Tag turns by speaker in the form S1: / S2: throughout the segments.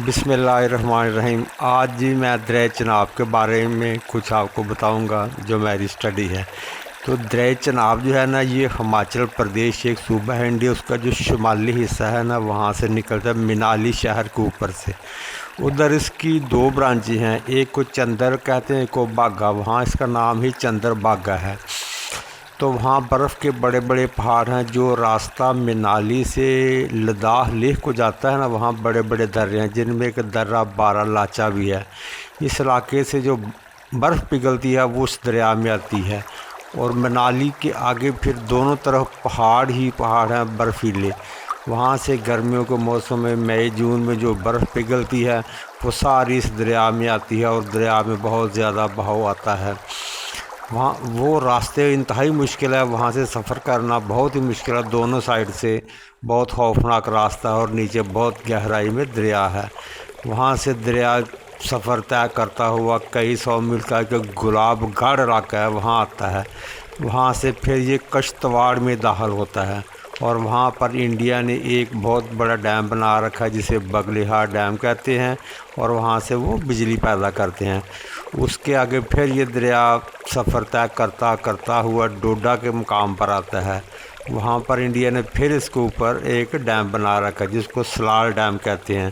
S1: بسم اللہ الرحمن الرحیم۔ آج جی میں دریا چناب کے بارے میں کچھ آپ کو بتاؤں گا جو میری اسٹڈی ہے۔ تو دریا چناب جو ہے نا، یہ ہماچل پردیش ایک صوبہ ہے انڈیا، اس کا جو شمالی حصہ ہے نا وہاں سے نکلتا ہے منالی شہر کے اوپر سے۔ ادھر اس کی دو برانچیں ہیں، ایک کو چندر کہتے ہیں، ایک کو باگا، وہاں اس کا نام ہی چندر باگا ہے۔ تو وہاں برف کے بڑے بڑے پہاڑ ہیں، جو راستہ منالی سے لداخ لیہ کو جاتا ہے نا، وہاں بڑے بڑے درے ہیں، جن میں ایک درہ بارہ لاچا بھی ہے۔ اس علاقے سے جو برف پگھلتی ہے وہ اس دریا میں آتی ہے، اور منالی کے آگے پھر دونوں طرف پہاڑ ہی پہاڑ ہیں برفیلے۔ وہاں سے گرمیوں کے موسم میں مئی جون میں جو برف پگھلتی ہے وہ ساری اس دریا میں آتی ہے، اور دریا میں بہت زیادہ بہاؤ آتا ہے۔ وہاں وہ راستے انتہائی مشکل ہے، وہاں سے سفر کرنا بہت ہی مشکل ہے، دونوں سائڈ سے بہت خوفناک راستہ ہے، اور نیچے بہت گہرائی میں دریا ہے۔ وہاں سے دریا سفر طے کرتا ہوا کئی سو میل کا ایک گلاب گڑھ علاقہ ہے وہاں آتا ہے۔ وہاں سے پھر یہ کشتواڑ میں داخل ہوتا ہے، اور وہاں پر انڈیا نے ایک بہت بڑا ڈیم بنا رکھا ہے جسے بگلیہار ڈیم کہتے ہیں، اور وہاں سے وہ بجلی پیدا کرتے ہیں۔ اس کے آگے پھر یہ دریا سفر طے کرتا ہوا ڈوڈا کے مقام پر آتا ہے۔ وہاں پر انڈیا نے پھر اس کے اوپر ایک ڈیم بنا رکھا ہے جس کو سلال ڈیم کہتے ہیں،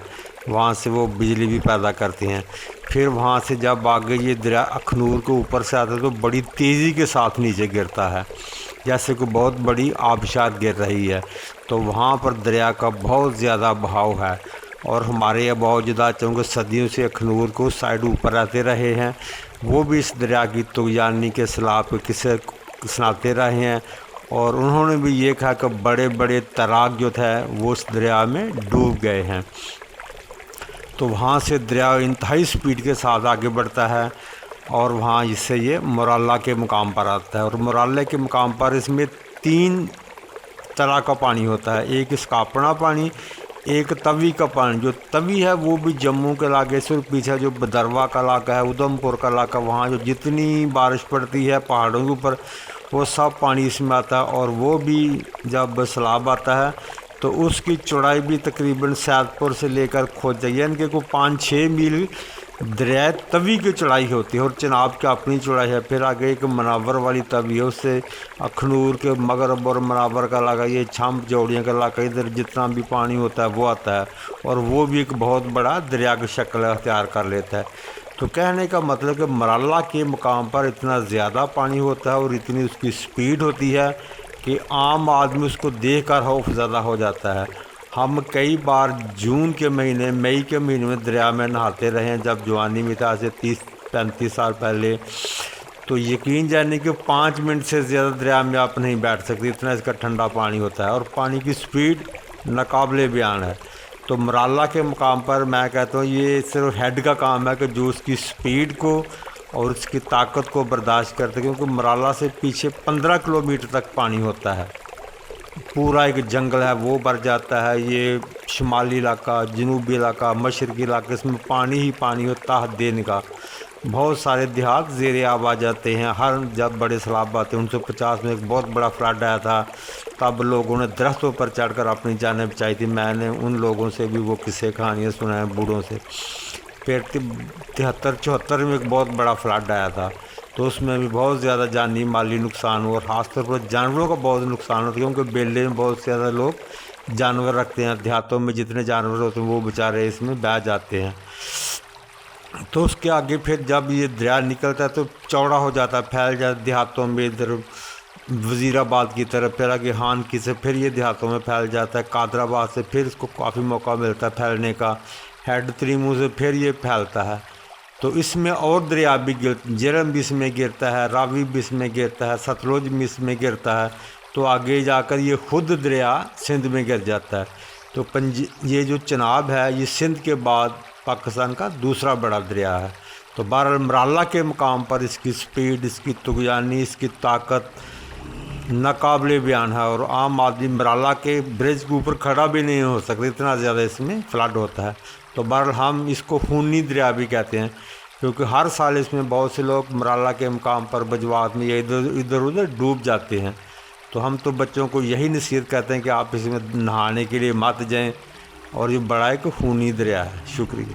S1: وہاں سے وہ بجلی بھی پیدا کرتے ہیں۔ پھر وہاں سے جب آگے یہ دریا اخنور کے اوپر سے آتا ہے تو بڑی تیزی کے ساتھ نیچے گرتا ہے، جیسے کہ بہت بڑی آبشار گر رہی ہے۔ تو وہاں پر دریا کا بہت زیادہ بہاؤ ہے، اور ہمارے آباء و اجداد چونکہ صدیوں سے اخنور کو اس سائڈ اوپر آتے رہے ہیں، وہ بھی اس دریا کی طغیانی کے سیلاب کے قصے سناتے رہے ہیں، اور انہوں نے بھی یہ کہا کہ بڑے بڑے تیراک جو تھے وہ اس دریا میں ڈوب گئے ہیں۔ تو وہاں سے دریا انتہائی سپیڈ کے ساتھ آگے بڑھتا ہے، اور وہاں اس سے یہ مورالا کے مقام پر آتا ہے، اور مورالا کے مقام پر اس میں 3 طرح کا پانی ہوتا ہے، ایک اس کا اپنا پانی، ایک توی کا پانی۔ جو توی ہے وہ بھی جموں کے علاقے سے، اور پیچھے جو بدروا کا علاقہ ہے، ادھم پور کا علاقہ، وہاں جو جتنی بارش پڑتی ہے پہاڑوں کے اوپر وہ سب پانی اس میں آتا ہے، اور وہ بھی جب سیلاب آتا ہے تو اس کی چوڑائی بھی تقریباً سیدپور سے لے کر کھوجا، یعنی کہ کوئی 5-6 میل دریائے توی کی چوڑائی ہوتی ہے، اور چناب کی اپنی چوڑائی ہے۔ پھر آگے ایک مناور والی توی ہے، اس سے اخنور کے مغرب اور مناور کا علاقہ، یہ چھمپ جوڑیاں کا علاقہ، ادھر جتنا بھی پانی ہوتا ہے وہ آتا ہے، اور وہ بھی ایک بہت بڑا دریا کی شکل اختیار کر لیتا ہے۔ تو کہنے کا مطلب کہ مورالا کے مقام پر اتنا زیادہ پانی ہوتا ہے اور اتنی اس کی سپیڈ ہوتی ہے کہ عام آدمی اس کو دیکھ کر خوف زدہ ہو جاتا ہے۔ ہم کئی بار جون کے مہینے، مئی کے مہینے میں دریا میں نہاتے رہے ہیں جب جوانی میں تھا، آج سے 30-35 سال پہلے۔ تو یقین جانیں کہ 5 منٹ سے زیادہ دریا میں آپ نہیں بیٹھ سکتے، اتنا اس کا ٹھنڈا پانی ہوتا ہے، اور پانی کی سپیڈ ناقابل بیان ہے۔ تو مورالا کے مقام پر میں کہتا ہوں یہ صرف ہیڈ کا کام ہے کہ جو اس کی سپیڈ کو اور اس کی طاقت کو برداشت کرتے، کیونکہ مورالا سے پیچھے 15 کلومیٹر تک پانی ہوتا ہے، پورا ایک جنگل ہے وہ بھر جاتا ہے۔ یہ شمالی علاقہ، جنوبی علاقہ، مشرقی علاقہ، اس میں پانی ہی پانی ہوتا ہے دن کا۔ بہت سارے دیہات زیر آب آ جاتے ہیں، جب بڑے سیلاب آتے ہیں۔ 1950 میں ایک بہت بڑا فلڈ آیا تھا، تب لوگوں نے درختوں پر چڑھ کر اپنی جانیں بچائی تھی، میں نے ان لوگوں سے بھی وہ قصے کہانیاں سنا ہیں، بوڑھوں سے۔ پھر 73-74 میں ایک بہت بڑا فلڈ آیا تھا، تو اس میں بھی بہت زیادہ جانی مالی نقصان ہوا، اور خاص طور پر جانوروں کا بہت نقصان ہوتا ہے، کیونکہ بیلے میں بہت زیادہ لوگ جانور رکھتے ہیں، دیہاتوں میں جتنے جانور ہوتے ہیں وہ بیچارے اس میں بہہ جاتے ہیں۔ تو اس کے آگے پھر جب یہ دریا نکلتا ہے تو چوڑا ہو جاتا ہے، پھیل جاتا ہے دیہاتوں میں، ادھر وزیر آباد کی طرف، پھر آگے ہانکی سے پھر یہ دیہاتوں میں پھیل جاتا ہے، قادر آباد سے پھر اس کو کافی موقع ملتا ہے پھیلنے کا، ہیڈ تریمو سے پھر یہ پھیلتا ہے۔ تو اس میں اور دریا بھی جرم بھی اس میں گرتا ہے، راوی بھی اس میں گرتا ہے، ستلج بھی اس میں گرتا ہے، تو آگے جا کر یہ خود دریا سندھ میں گر جاتا ہے۔ تو یہ جو چناب ہے یہ سندھ کے بعد پاکستان کا دوسرا بڑا دریا ہے۔ تو بہرحال مورالا کے مقام پر اس کی سپیڈ، اس کی طغیانی، اس کی طاقت ناقابل بیان ہے، اور عام آدمی مورالا کے برج کے اوپر کھڑا بھی نہیں ہو سکتا، اتنا زیادہ اس میں فلڈ ہوتا ہے۔ تو بہرحال ہم اس کو خونی دریا بھی کہتے ہیں، کیونکہ ہر سال اس میں بہت سے لوگ مورالا کے مقام پر بجوات میں یا ادھر ادھر ڈوب جاتے ہیں۔ تو ہم تو بچوں کو یہی نصیحت کرتے ہیں کہ آپ اس میں نہانے کے لیے مت جائیں، اور جو بڑا ہے کہ خونی دریا ہے۔ شکریہ۔